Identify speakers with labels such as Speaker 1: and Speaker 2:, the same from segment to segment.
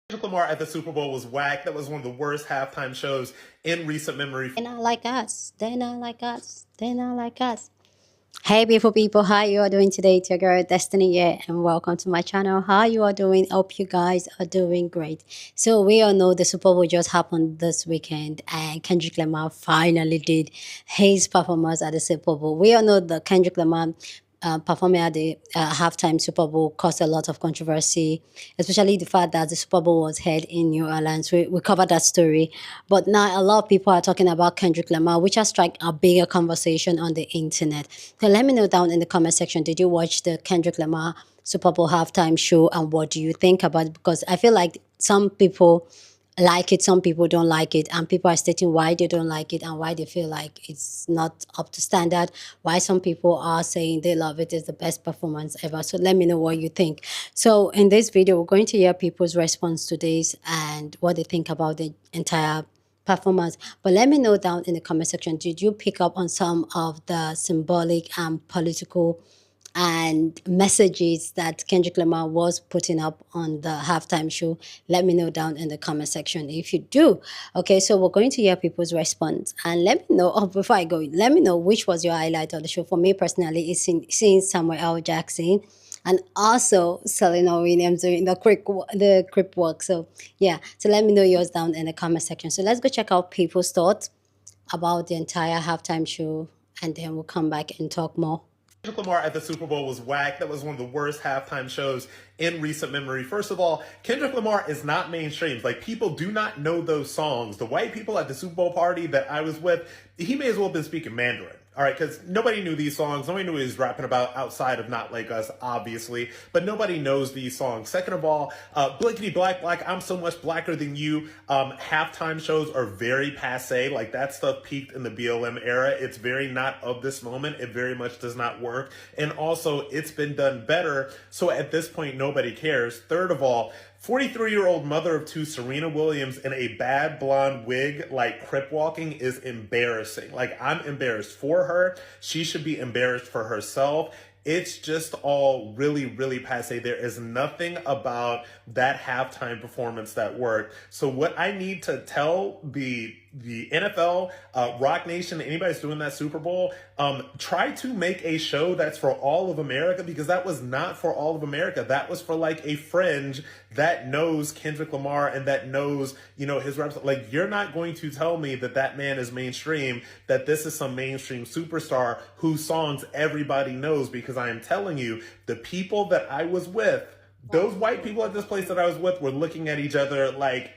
Speaker 1: Kendrick Lamar at the Super Bowl was whack. That was one of the worst halftime shows in recent memory.
Speaker 2: They're not like us. They're not like us. They're not like us. Hey beautiful people, how you are doing today? It's your girl Destiny here, and welcome to my channel. How you are doing? Hope you guys are doing great. So we all know the Super Bowl just happened this weekend, and Kendrick Lamar finally did his performance at the Super Bowl. We all know the Kendrick Lamar performing at the halftime Super Bowl caused a lot of controversy, especially the fact that the Super Bowl was held in New Orleans. We covered that story. But now a lot of people are talking about Kendrick Lamar, which has struck a bigger conversation on the internet. So let me know down in the comment section, did you watch the Kendrick Lamar Super Bowl halftime show, and what do you think about it? Because I feel like some people like it, some people don't like it, and people are stating why they don't like it and why they feel like it's not up to standard, why some people are saying they love it, it's the best performance ever. So let me know what you think. So in this video, we're going to hear people's response to this and what they think about the entire performance. But let me know down in the comment section, did you pick up on some of the symbolic and political and messages that Kendrick Lamar was putting up on the halftime show? Let me know down in the comment section if you do. Okay, so we're going to hear people's response, and let me know, before I go, let me know which was your highlight of the show. For me personally, it's seeing Samuel L.Jackson and also Serena Williams doing the crip walk. So yeah, so let me know yours down in the comment section. So let's go check out people's thoughts about the entire halftime show, and then we'll come back and talk more.
Speaker 1: Kendrick Lamar at the Super Bowl was whack. That was one of the worst halftime shows in recent memory. First of all, Kendrick Lamar is not mainstream. Like, people do not know those songs. The white people at the Super Bowl party that I was with, he may as well have been speaking Mandarin. All right, because nobody knew these songs. Nobody knew what he was rapping about outside of Not Like Us, obviously. But nobody knows these songs. Second of all, Blickety Black, I'm so much blacker than you. Halftime shows are very passe. Like, that stuff peaked in the BLM era. It's very not of this moment. It very much does not work. And also, it's been done better. So at this point, nobody cares. Third of all, 43-year-old mother of two, Serena Williams, in a bad blonde wig, like, crip walking is embarrassing. Like, I'm embarrassed for her. She should be embarrassed for herself. It's just all really, really passe. There is nothing about that halftime performance that worked. So what I need to tell the NFL, Rock Nation, anybody that's doing that Super Bowl, try to make a show that's for all of America, because that was not for all of America. That was for like a fringe that knows Kendrick Lamar and that knows, you know, his raps. Like, you're not going to tell me that that man is mainstream, that this is some mainstream superstar whose songs everybody knows, because I am telling you, the people that I was with, those white people at this place that I was with, were looking at each other like,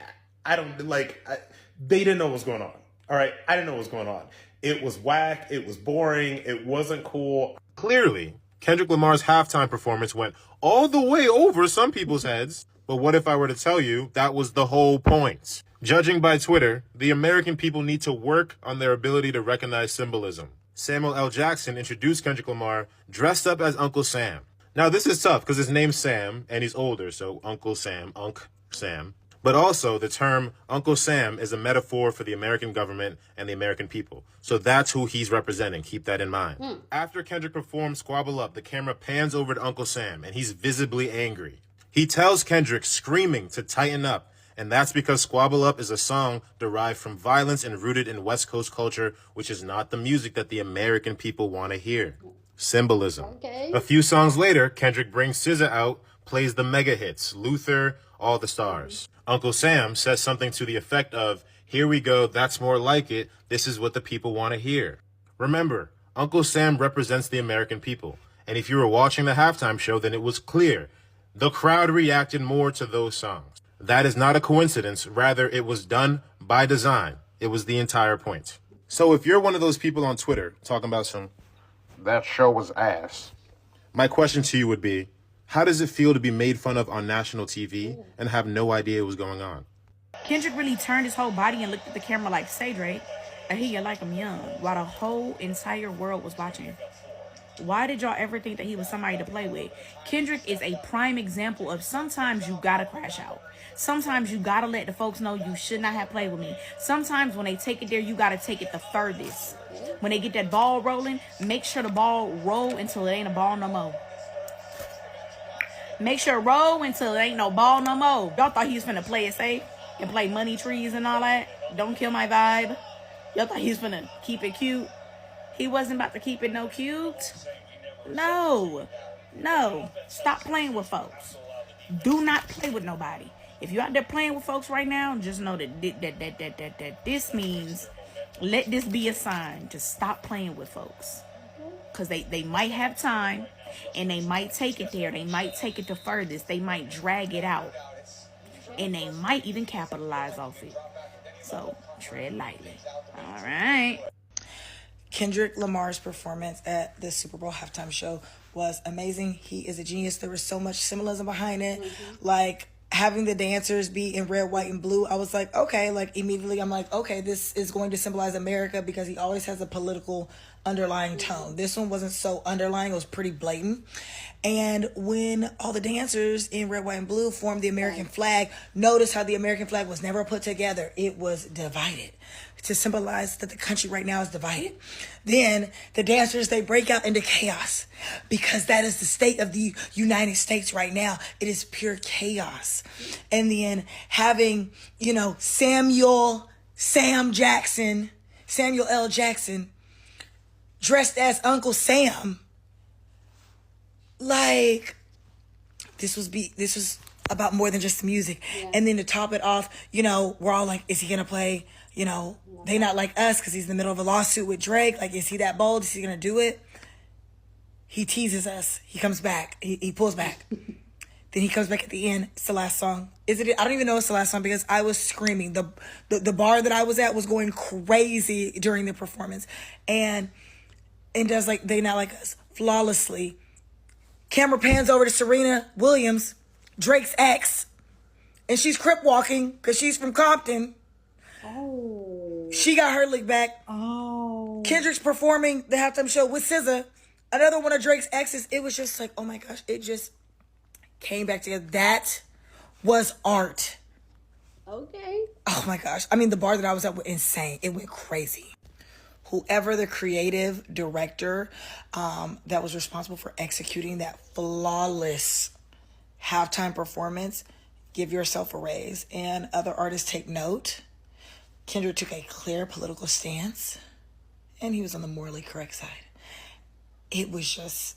Speaker 1: they didn't know what was going on. All right, I didn't know what was going on. It was whack. It was boring. It wasn't cool.
Speaker 3: Clearly, Kendrick Lamar's halftime performance went all the way over some people's heads. But what if I were to tell you that was the whole point? Judging by Twitter, the American people need to work on their ability to recognize symbolism. Samuel L.Jackson introduced Kendrick Lamar dressed up as Uncle Sam. Now, this is tough because his name's Sam and he's older, so Uncle Sam, Unc Sam. But also, the term Uncle Sam is a metaphor for the American government and the American people. So that's who he's representing. Keep that in mind. After Kendrick performed Squabble Up, the camera pans over to Uncle Sam, and he's visibly angry. He tells Kendrick, screaming, to tighten up. And that's because Squabble Up is a song derived from violence and rooted in West Coast culture, which is not the music that the American people want to hear. Symbolism.
Speaker 2: Okay.
Speaker 3: A few songs later, Kendrick brings SZA out, plays the mega hits, Luther, All the Stars. Uncle Sam says something to the effect of, "Here we go, that's more like it, this is what the people want to hear." Remember, Uncle Sam represents the American people. And if you were watching the halftime show, then it was clear. The crowd reacted more to those songs. That is not a coincidence, rather it was done by design. It was the entire point. So if you're one of those people on Twitter talking about that show was ass, my question to you would be, how does it feel to be made fun of on national TV and have no idea what was going on?
Speaker 4: Kendrick really turned his whole body and looked at the camera like, "Say, Drake, I hear you like I'm young," while the whole entire world was watching. Why did y'all ever think that he was somebody to play with? Kendrick is a prime example of sometimes you gotta crash out. Sometimes you gotta let the folks know you should not have played with me. Sometimes when they take it there, you gotta take it the furthest. When they get that ball rolling, make sure the ball roll until it ain't a ball no more. Make sure roll until there ain't no ball no more. Y'all thought he was finna play it safe and play money trees and all that. Don't kill my vibe. Y'all thought he was finna keep it cute. He wasn't about to keep it no cute. No. Stop playing with folks. Do not play with nobody. If you're out there playing with folks right now, just know that this means, let this be a sign to stop playing with folks. Because they might have time, and they might take it there. They might take it the furthest. They might drag it out. And they might even capitalize off it. So, tread lightly. All right.
Speaker 5: Kendrick Lamar's performance at the Super Bowl halftime show was amazing. He is a genius. There was so much symbolism behind it. Like, having the dancers be in red, white, and blue, I was like, okay, like immediately I'm like, okay, this is going to symbolize America, because he always has a political underlying tone. This one wasn't so underlying, it was pretty blatant. And when all the dancers in red, white, and blue formed the American flag, notice how the American flag was never put together. It was divided to symbolize that the country right now is divided. Then the dancers, they break out into chaos, because that is the state of the United States right now. It is pure chaos. And then having, Samuel L.Jackson dressed as Uncle Sam. Like, this was about more than just the music. Yeah. And then to top it off, we're all like, is he gonna play, They Not Like Us, because he's in the middle of a lawsuit with Drake? Like, is he that bold? Is he gonna do it? He teases us. He comes back. He pulls back. Then he comes back at the end. It's the last song. I don't even know it's the last song, because I was screaming. The bar that I was at was going crazy during the performance. And does like They Not Like Us flawlessly. Camera pans over to Serena Williams, Drake's ex, and she's crip walking because she's from Compton. Oh. She got her lick back. Oh. Kendrick's performing the halftime show with SZA, another one of Drake's exes. It was just like, oh my gosh, it just came back together. That was art.
Speaker 2: Okay.
Speaker 5: Oh my gosh. I mean, the bar that I was at was insane. It went crazy. Whoever the creative director that was responsible for executing that flawless halftime performance, give yourself a raise. And other artists, take note. Kendrick took a clear political stance, and he was on the morally correct side. It was just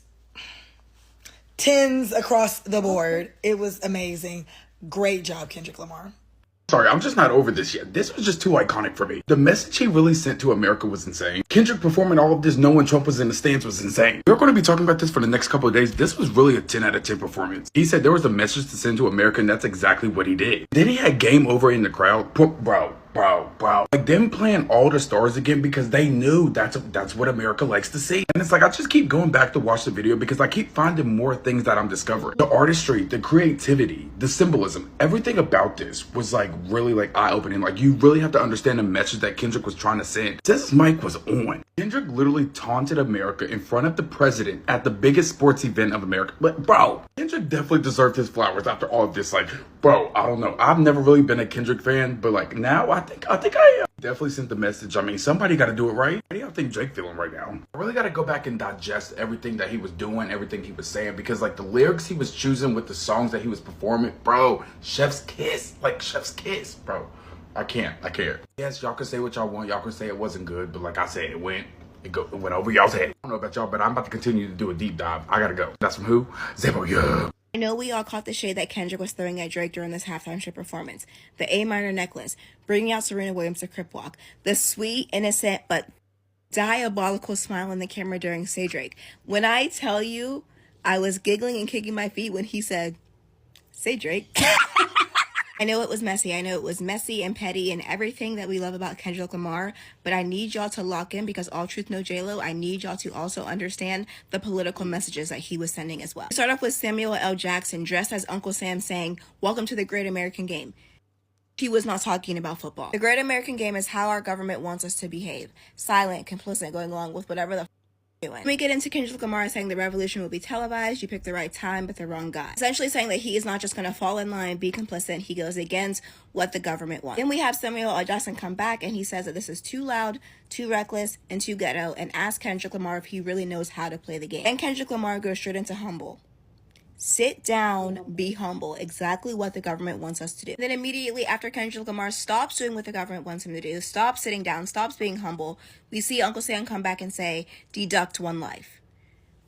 Speaker 5: tens across the board. It was amazing. Great job, Kendrick Lamar.
Speaker 6: Sorry, I'm just not over this yet. This was just too iconic for me. The message he really sent to America was insane. Kendrick performing all of this knowing Trump was in the stands was insane. We're going to be talking about this for the next couple of days. This was really a 10 out of 10 performance. He said there was a message to send to America, and that's exactly what he did. Then he had Game Over in the crowd. Bro. Like them playing all the stars again, because they knew that's what America likes to see. And it's like, I just keep going back to watch the video, because I keep finding more things that I'm discovering. The artistry, the creativity, the symbolism, everything about this was like really like eye-opening. Like, you really have to understand the message that Kendrick was trying to send. This mic was on. Kendrick literally taunted America in front of the president at the biggest sports event of America. But bro, Kendrick definitely deserved his flowers after all of this. Like, bro, I don't know. I've never really been a Kendrick fan, but like now I think I am. Definitely sent the message. I mean, somebody got to do it right. How do y'all think Drake feeling right now? I really got to go back and digest everything that he was doing, everything he was saying, because like the lyrics he was choosing with the songs that he was performing, bro, chef's kiss, bro. I can't. Yes, y'all can say what y'all want. Y'all can say it wasn't good, but like I said, it went over y'all's head. I don't know about y'all, but I'm about to continue to do a deep dive. I gotta go. That's from who? Zebo, yeah.
Speaker 7: I know we all caught the shade that Kendrick was throwing at Drake during this halftime show performance. The A minor necklace, bringing out Serena Williams to crip walk, the sweet, innocent, but diabolical smile in the camera during Say Drake. When I tell you, I was giggling and kicking my feet when he said, "Say Drake." I know it was messy. I know it was messy and petty and everything that we love about Kendrick Lamar, but I need y'all to lock in, because all truth, no J-Lo. I need y'all to also understand the political messages that he was sending as well. Start off with Samuel L.Jackson dressed as Uncle Sam saying, "Welcome to the Great American Game." He was not talking about football. The Great American Game is how our government wants us to behave. Silent, complicit, going along with whatever the doing. When we get into Kendrick Lamar saying the revolution will be televised, you picked the right time but the wrong guy. Essentially saying that he is not just going to fall in line, be complicit, he goes against what the government wants. Then we have Samuel L. Jackson come back and he says that this is too loud, too reckless, and too ghetto, and asks Kendrick Lamar if he really knows how to play the game. And Kendrick Lamar goes straight into humble. Sit down, be humble. Exactly what the government wants us to do. And then immediately after Kendrick Lamar stops doing what the government wants him to do, stops sitting down, stops being humble, we see Uncle Sam come back and say, deduct one life.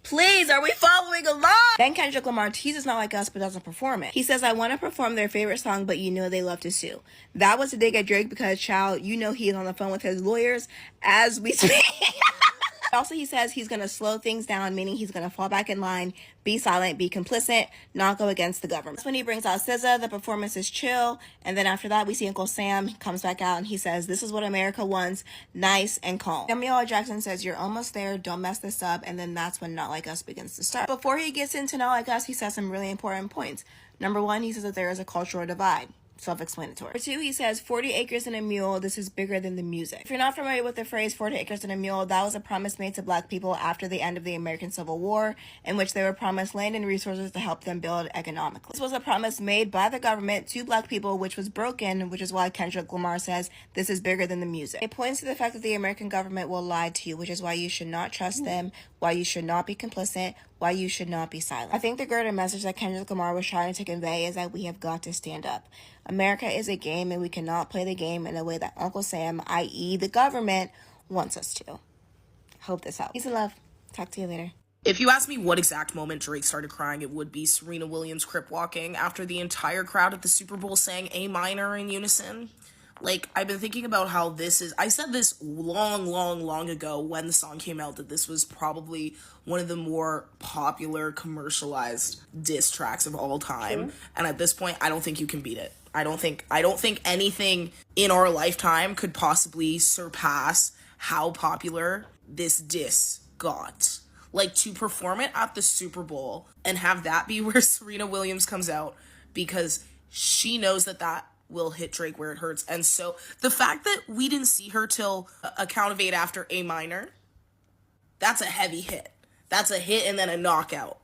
Speaker 7: Please, are we following along? Then Kendrick Lamar teases Not Like Us but doesn't perform it. He says, I want to perform their favorite song, but you know they love to sue. That was a dig at Drake because, child, you know he is on the phone with his lawyers as we speak. Also, he says he's going to slow things down, meaning he's going to fall back in line, be silent, be complicit, not go against the government. That's when he brings out SZA, the performance is chill, and then after that, we see Uncle Sam comes back out and he says, this is what America wants, nice and calm. Then L.Jackson says, you're almost there, don't mess this up, and then that's when Not Like Us begins to start. Before he gets into Not Like Us, he says some really important points. Number one, he says that there is a cultural divide. Self-explanatory. Number two, he says 40 acres and a mule, this is bigger than the music. If you're not familiar with the phrase 40 acres and a mule, that was a promise made to black people after the end of the American Civil War, in which they were promised land and resources to help them build economically. This was a promise made by the government to black people, which was broken, which is why Kendrick Lamar says this is bigger than the music. It points to the fact that the American government will lie to you, which is why you should not trust them, why you should not be complicit, why you should not be silent. I think the greater message that Kendrick Lamar was trying to convey is that we have got to stand up. America is a game and we cannot play the game in a way that Uncle Sam, i.e. the government, wants us to. Hope this helps. Peace and love. Talk to you later.
Speaker 4: If you ask me what exact moment Drake started crying, it would be Serena Williams crip walking after the entire crowd at the Super Bowl sang A minor in unison. Like, I've been thinking about how this is, I said this long ago when the song came out, that this was probably one of the more popular commercialized diss tracks of all time. Sure. And at this point, I don't think you can beat it. I don't think anything in our lifetime could possibly surpass how popular this diss got. Like, to perform it at the Super Bowl and have that be where Serena Williams comes out, because she knows that will hit Drake where it hurts. And so the fact that we didn't see her till a count of 8 after A minor, that's a heavy hit. That's a hit and then a knockout.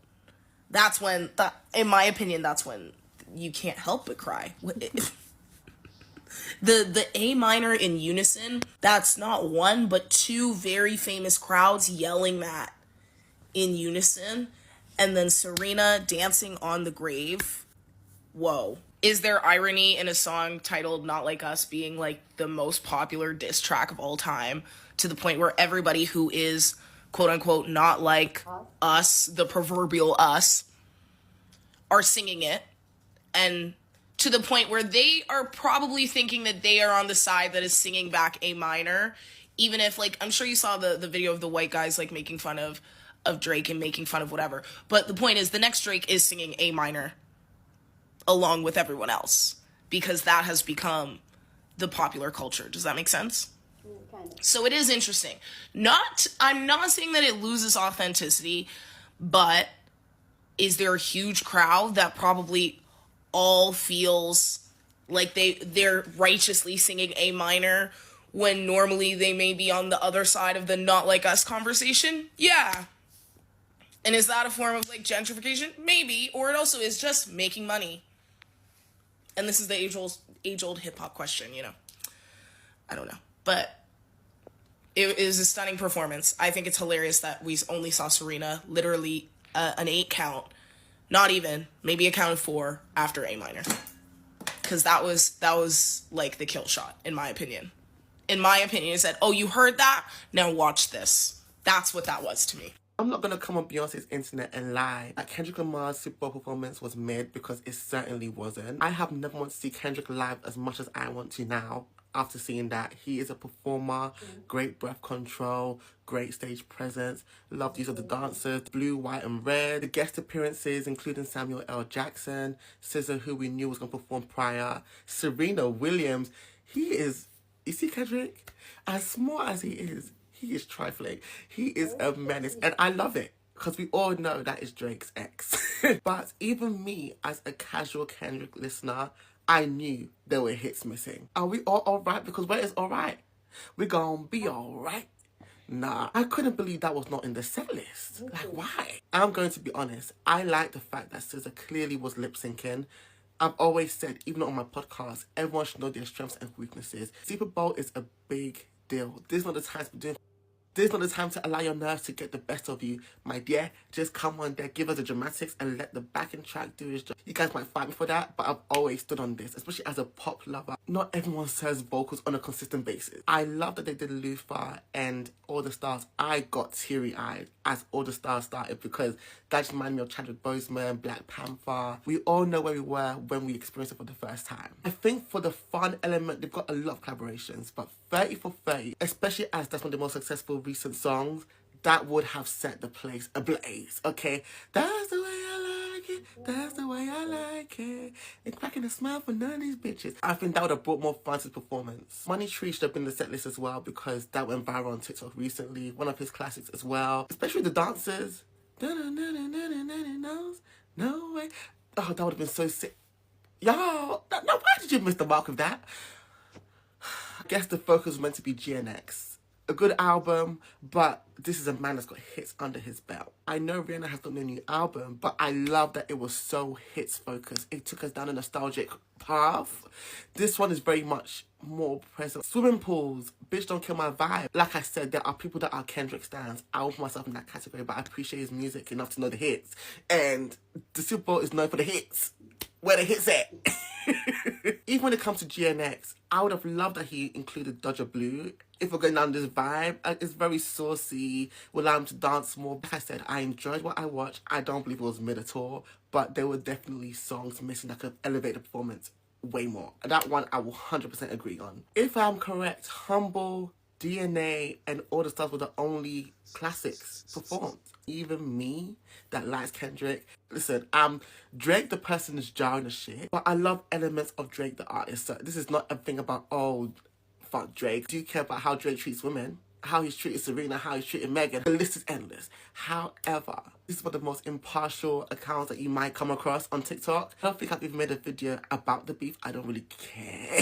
Speaker 4: That's when, in my opinion, that's when you can't help but cry. The A minor in unison, that's not one, but 2 very famous crowds yelling that in unison. And then Serena dancing on the grave. Whoa. Is there irony in a song titled Not Like Us being like the most popular diss track of all time, to the point where everybody who is quote unquote not like us, the proverbial us, are singing it, and to the point where they are probably thinking that they are on the side that is singing back A minor, even if, like, I'm sure you saw the video of the white guys like making fun of Drake and making fun of whatever, but the point is the next Drake is singing A minor along with everyone else, because that has become the popular culture. Does that make sense? Kind of. So it is interesting. I'm not saying that it loses authenticity, but is there a huge crowd that probably all feels like they're righteously singing A minor when normally they may be on the other side of the Not Like Us conversation? Yeah. And is that a form of, like, gentrification? Maybe. Or it also is just making money. And this is the age-old hip-hop question, you know. I don't know. But it is a stunning performance. I think it's hilarious that we only saw Serena literally an 8 count. Not even. Maybe a count of 4 after A minor. Because that was like the kill shot, in my opinion. In my opinion, it said, oh, you heard that? Now watch this. That's what that was to me.
Speaker 8: I'm not going to come on Beyonce's internet and lie that Kendrick Lamar's Super Bowl performance was mid, because it certainly wasn't. I have never wanted to see Kendrick live as much as I want to now after seeing that. He is a performer, great breath control, great stage presence, love the use of the dancers, blue, white and red. The guest appearances including Samuel L.Jackson, SZA, who we knew was going to perform prior, Serena Williams. You see Kendrick? As smart as he is trifling. He is a menace, and I love it, because we all know that is Drake's ex. But even me, as a casual Kendrick listener, I knew there were hits missing. Are we all alright? Because where is alright? We're gonna be alright. Nah, I couldn't believe that was not in the set list. Like, why? I'm going to be honest. I like the fact that SZA clearly was lip syncing. I've always said, even on my podcast, everyone should know their strengths and weaknesses. Super Bowl is a big deal. This is not the time to be doing This is not the time to allow your nerves to get the best of you, my dear. Just come on there, give us the dramatics, and let the backing track do its job. You guys might fight me for that, but I've always stood on this, especially as a pop lover. Not everyone says vocals on a consistent basis. I love that they did Lufa and All the Stars. I got teary-eyed as All the Stars started because that just reminded me of Chadwick Boseman, Black Panther. We all know where we were when we experienced it for the first time. I think for the fun element, they've got a lot of collaborations, but 30 for 30, especially as that's one of the most successful recent songs, that would have set the place ablaze, okay? That's the way I like it, that's the way I like it, and cracking a smile for none of these bitches. I think that would have brought more fun to his performance. Money Tree should have been in the set list as well because that went viral on TikTok recently, one of his classics as well, especially the dancers. No way. Oh, that would have been so sick. Y'all, why did you miss the mark with that? I guess the focus was meant to be GNX. A good album, but this is a man that's got hits under his belt. I know Rihanna has got no new album, but I love that it was so hits focused. It took us down a nostalgic path. This one is very much more present. Swimming pools, bitch don't kill my vibe. Like I said, there are people that are Kendrick stans. I will put myself in that category, but I appreciate his music enough to know the hits. And the Super Bowl is known for the hits. Where the hits at? Even when it comes to GNX, I would have loved that he included Dodger Blue. If we're going down this vibe, it's very saucy, will allow him to dance more. Like I said, I enjoyed what I watched. I don't believe it was mid at all, but there were definitely songs missing that could have elevated the performance way more. That one I will 100% agree on. If I'm correct, Humble, DNA, and All the Stars were the only classics performed. Even me, that likes Kendrick. Listen, Drake the person is jarring the shit, but I love elements of Drake the artist. So this is not a thing about, oh, fuck Drake. Do you care about how Drake treats women? How he's treated Serena, how he's treated Megan? The list is endless. However, this is one of the most impartial accounts that you might come across on TikTok. I don't think I've even made a video about the beef. I don't really care.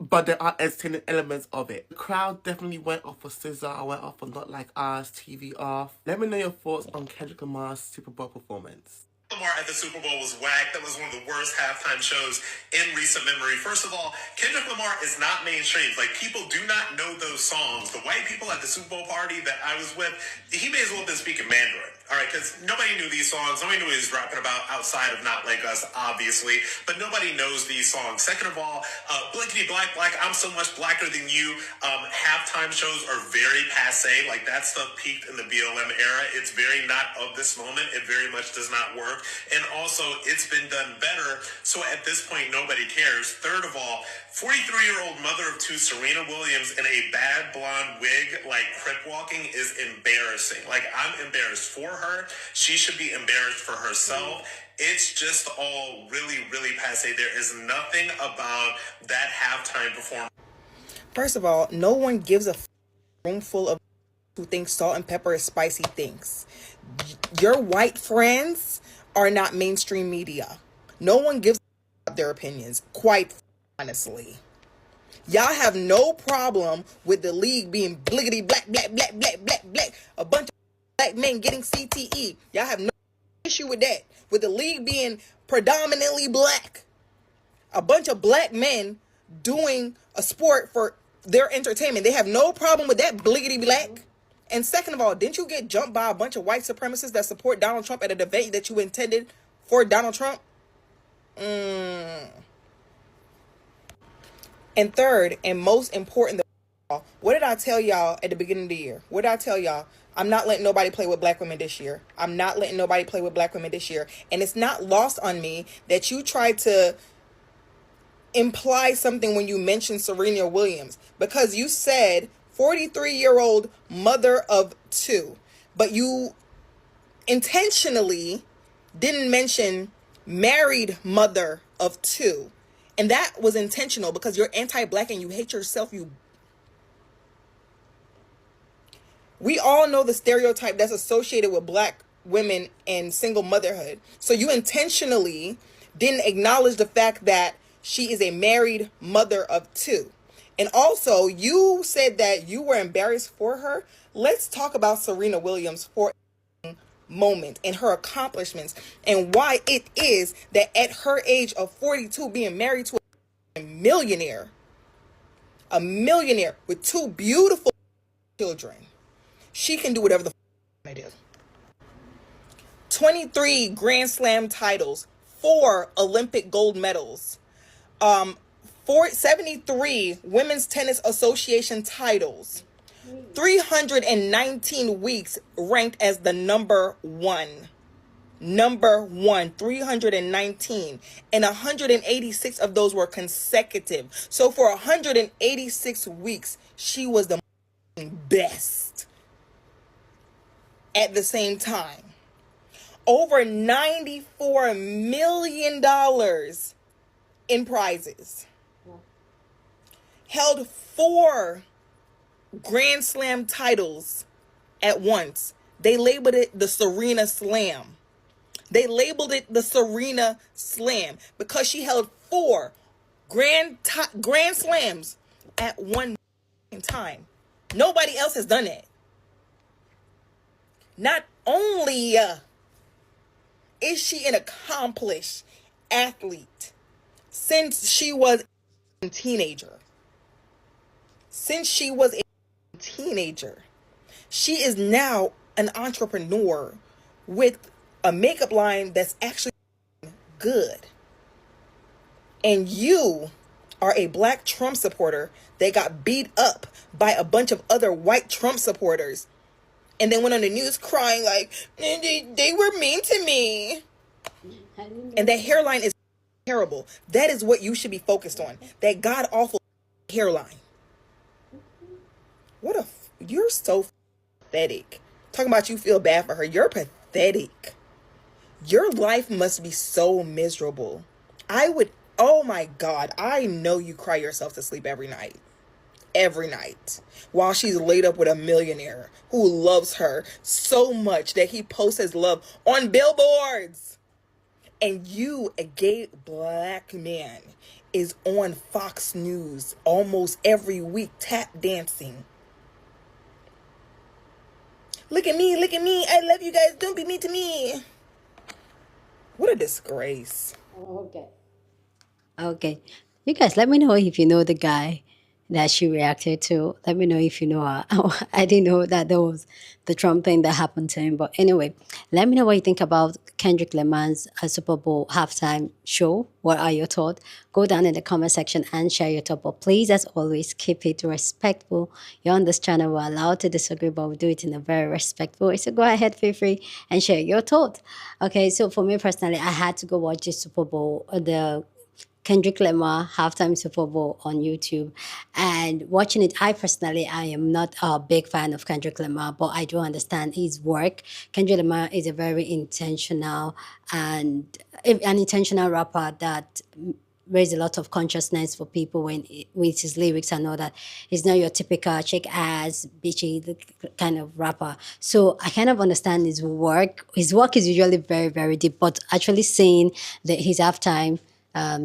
Speaker 8: But there are entertaining elements of it. The crowd definitely went off for SZA, went off for Not Like Us, TV Off. Let me know your thoughts on Kendrick Lamar's Super Bowl performance.
Speaker 1: Lamar at the Super Bowl was whack. That was one of the worst halftime shows in recent memory. First of all, Kendrick Lamar is not mainstream. Like, people do not know those songs. The white people at the Super Bowl party that I was with, he may as well have been speaking Mandarin. All right, because nobody knew these songs. Nobody knew what he was rapping about outside of Not Like Us, obviously. But nobody knows these songs. Second of all, Blinkety Black, I'm so much blacker than you. Halftime shows are very passe. Like, that stuff peaked in the BLM era. It's very not of this moment. It very much does not work. And also, it's been done better. So at this point, nobody cares. Third of all, 43-year-old mother of two, Serena Williams, in a bad blonde wig, like, crip walking is embarrassing. Like, I'm embarrassed for her. She should be embarrassed for herself. It's just all really, really passe. There is nothing about that halftime performance.
Speaker 5: First of all, no one gives a room full of who thinks salt and pepper is spicy things. Your white friends are not mainstream media. No one gives their opinions, quite honestly. Y'all have no problem with the league being bliggity black, a bunch of black men getting CTE. Y'all have no issue with that. With the league being predominantly black. A bunch of black men doing a sport for their entertainment. They have no problem with that bliggity black. And second of all, didn't you get jumped by a bunch of white supremacists that support Donald Trump at a debate that you intended for Donald Trump? And third, and most important, what did I tell y'all at the beginning of the year? What did I tell y'all? I'm not letting nobody play with black women this year. I'm not letting nobody play with black women this year. And it's not lost on me that you tried to imply something when you mentioned Serena Williams. Because you said 43-year-old mother of two. But you intentionally didn't mention married mother of two. And that was intentional because you're anti-black and you hate yourself. We all know the stereotype that's associated with black women and single motherhood. So you intentionally didn't acknowledge the fact that she is a married mother of two. And also, you said that you were embarrassed for her. Let's talk about Serena Williams for a moment and her accomplishments and why it is that at her age of 42, being married to a millionaire with two beautiful children. She can do whatever the they do. 23 Grand Slam titles, 4 Olympic gold medals, 73 Women's Tennis Association titles, 319 weeks ranked as the number one. Number one, 319. And 186 of those were consecutive. So for 186 weeks, she was the best. At the same time, over $94 million in prizes. Held 4 Grand Slam titles at once. They labeled it the Serena Slam. They labeled it the Serena Slam because she held 4 Grand Slams at one time. Nobody else has done it. Not only is she an accomplished athlete since she was a teenager. She is now an entrepreneur with a makeup line that's actually good. And you are a black Trump supporter that got beat up by a bunch of other white Trump supporters and then went on the news crying like, they were mean to me. And that hairline is terrible. That is what you should be focused on. That god-awful hairline. You're so pathetic. Talking about you feel bad for her. You're pathetic. Your life must be so miserable. Oh my God, I know you cry yourself to sleep every night. Every night. While she's laid up with a millionaire who loves her so much that he posts his love on billboards. And you, a gay black man, is on Fox News almost every week tap dancing. Look at me, I love you guys, don't be mean to me. What a disgrace.
Speaker 2: Okay. You guys, let me know if you know the guy that she reacted to. Let me know if you know her. I didn't know that there was the Trump thing that happened to him. But anyway, let me know what you think about Kendrick Lamar's Super Bowl halftime show. What are your thoughts? Go down in the comment section and share your thoughts. But please, as always, keep it respectful. You're on this channel. We're allowed to disagree, but we do it in a very respectful way. So go ahead, feel free and share your thoughts. Okay, so for me personally, I had to go watch the Super Bowl, the Kendrick Lamar halftime Super Bowl on YouTube, and watching it, I am not a big fan of Kendrick Lamar, but I do understand his work. Kendrick Lamar is a very intentional and an intentional rapper that raised a lot of consciousness for people with his lyrics and all that. He's not your typical shake ass, bitchy kind of rapper. So I kind of understand his work. His work is usually very, very deep, but actually seeing his halftime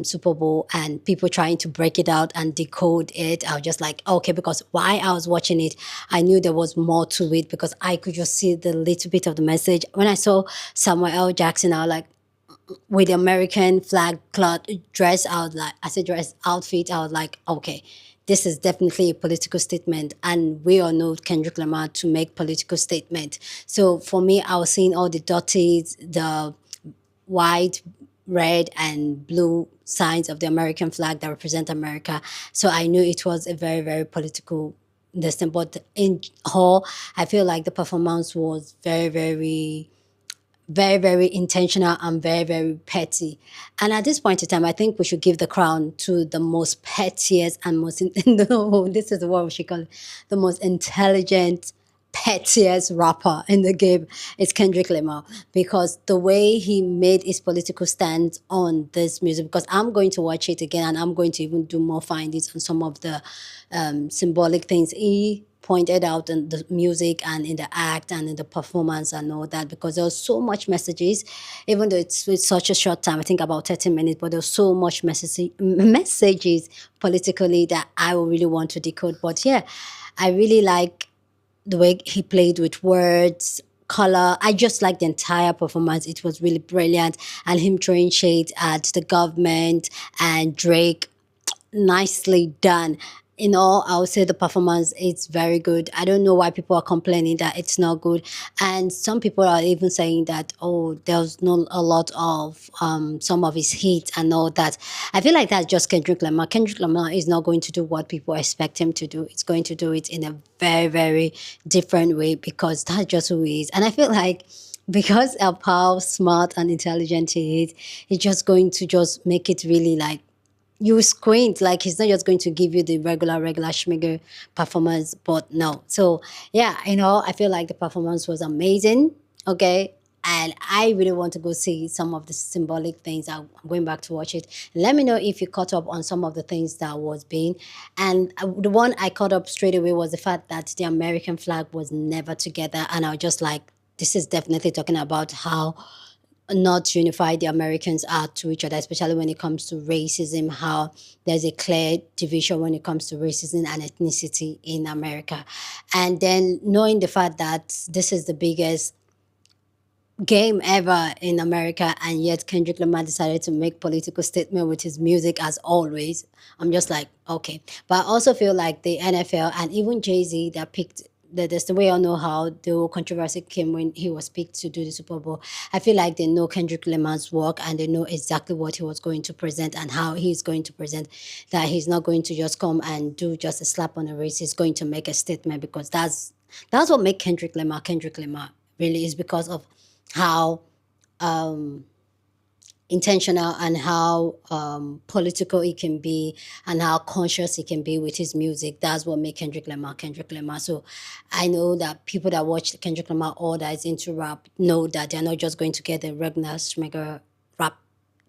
Speaker 2: Super Bowl and people trying to break it out and decode it, I was just like, okay, because while I was watching it, I knew there was more to it because I could just see the little bit of the message. When I saw L.Jackson, I was like, with the American flag cloth dress, outfit, I was like, okay, this is definitely a political statement, and we all know Kendrick Lamar to make political statement. So for me, I was seeing all the dotties, the white, red and blue signs of the American flag that represent America. So I knew it was a very, very political distance. But in whole, I feel like the performance was very, very, very, very intentional and very, very petty. And at this point in time, I think we should give the crown to the most pettiest and most, no, this is what we should call it, the most intelligent, pettiest rapper in the game is Kendrick Lamar, because the way he made his political stance on this music, because I'm going to watch it again and I'm going to even do more findings on some of the symbolic things he pointed out in the music and in the act and in the performance and all that, because there was so much messages, even though it's such a short time, I think about 30 minutes, but there's so much messages politically that I will really want to decode. But yeah, I really like the way he played with words, color. I just like the entire performance. It was really brilliant. And him throwing shade at the government and Drake, nicely done. in all, I would say the performance is very good. I don't know why people are complaining that it's not good, and some people are even saying that, oh, there's not a lot of some of his hits and all that. I feel like that's just Kendrick Lamar. Kendrick Lamar is not going to do what people expect him to do. It's going to do it in a very, very different way because that's just who he is. And I feel like because of how smart and intelligent he is, he's just going to just make it really like you squint, like he's not just going to give you the regular schmigger performance, but no. So yeah, I feel like the performance was amazing. Okay. And I really want to go see some of the symbolic things. I'm going back to watch it. Let me know if you caught up on some of the things that was being. And the one I caught up straight away was the fact that the American flag was never together. And I was just like, this is definitely talking about how not unified the Americans are to each other, especially when it comes to racism, how there's a clear division when it comes to racism and ethnicity in America. And then knowing the fact that this is the biggest game ever in America, and yet Kendrick Lamar decided to make political statement with his music as always. I'm just like, okay. But I also feel like the NFL and even Jay-Z that picked that's the way I know how the whole controversy came when he was picked to do the Super Bowl. I feel like they know Kendrick Lamar's work and they know exactly what he was going to present and how he's going to present. That he's not going to just come and do just a slap on the wrist. He's going to make a statement because that's what makes Kendrick Lamar really, is because of how intentional and how political he can be and how conscious he can be with his music. That's what makes Kendrick Lamar. So I know that people that watch Kendrick Lamar or that is into rap know that they're not just going to get the regular schmegger rap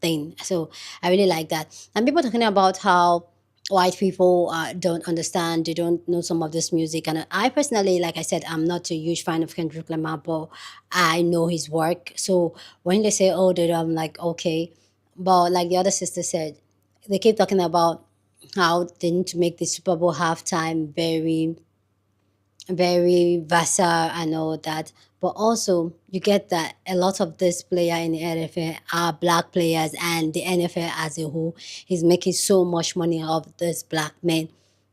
Speaker 2: thing. So I really like that. And people talking about how white people don't understand, they don't know some of this music. And I personally, like I said, I'm not a huge fan of Kendrick Lamar, but I know his work. So when they say, oh, I'm like, okay. But like the other sister said, they keep talking about how they need to make the Super Bowl halftime very versatile and all that. But also, you get that a lot of this player in the NFL are black players, and the NFL as a whole is making so much money off this black men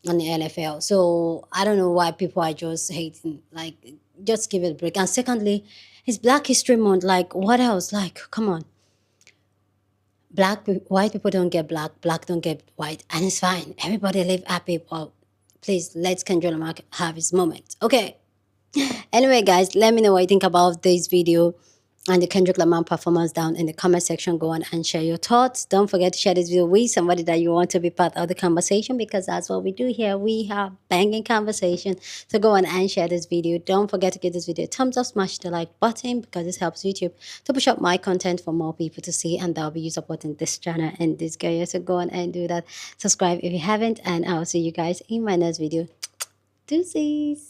Speaker 2: on the NFL. So I don't know why people are just hating. Like, just give it a break. And secondly, it's Black History Month. Like, what else? Like, come on. White people don't get black don't get white, and it's fine. Everybody live happy. Well, please let Kendrick Lamar have his moment. Okay. Anyway, guys, let me know what you think about this video and the Kendrick Lamar performance down in the comment section. Go on and share your thoughts. Don't forget to share this video with somebody that you want to be part of the conversation, because that's what we do here. We have banging conversation. So go on and share this video. Don't forget to give this video a thumbs up, smash the like button, because this helps YouTube to push up my content for more people to see, and that'll be you supporting this channel and this girl. So go on and do that. Subscribe if you haven't, and I'll see you guys in my next video. Deuces.